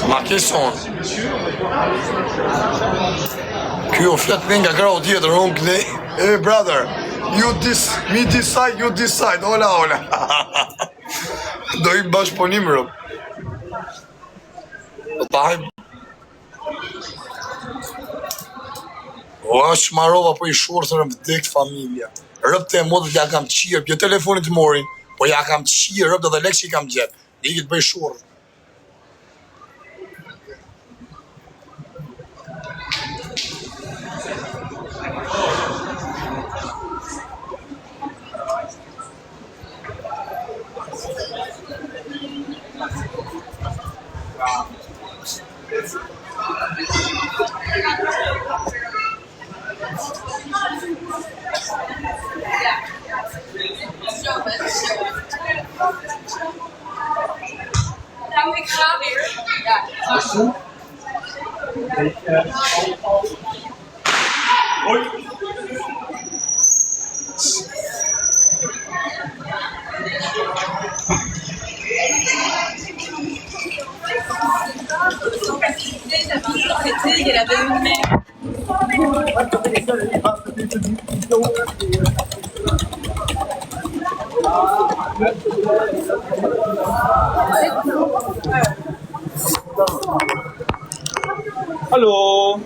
Ma ke son. Ky o flet me nga grau tjetër, unë këne. Hey brother, me decide, you decide. Ola. Do i bashkëpunim rëp. O, shmarova po i shortën në vdekt familja. Rëpte e modët ja kam qirë, jo telefonit morin, po ja kam qirë, rëpte dhe lekë që i kam gjepë. Dhe i këtë bëj shortën. Aló.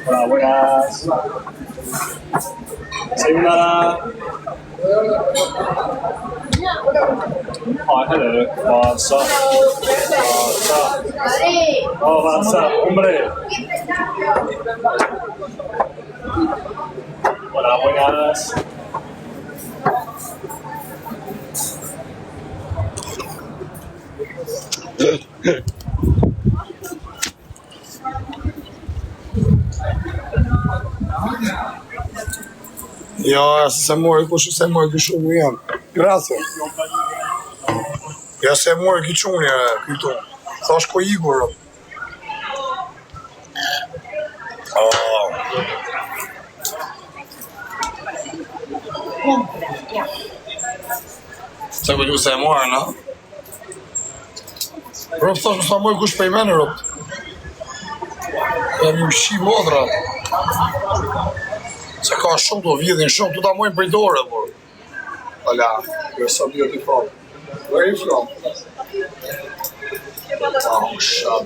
Hola, buenas. Sayonara. Oh, hello. What's up? Oh, what's up, hombre? Hola, buenas. Ja, se mori kushu se mori kështu mu jam. Grazie. Ja se mori këqunja këtu. Thash ko Igor. Se këtu se mori, na? Rëp, thash mësa mori kush për i menë, rëp. Jam i ushi modra. Se ka shumë të vjedhin shumë, tu ta mojnë për i dore, por. Hala, you're so beautiful. Where are you from? Oh, shut up.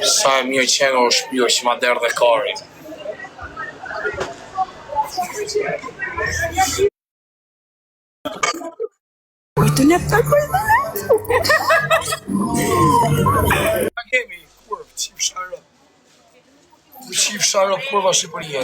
Sa e mirë qenë o shpio që ma derë dhe kari. Ujtë në të kujtë. Kemi, kurvë, qip sharë. Qip sharë kurva Shqipërije.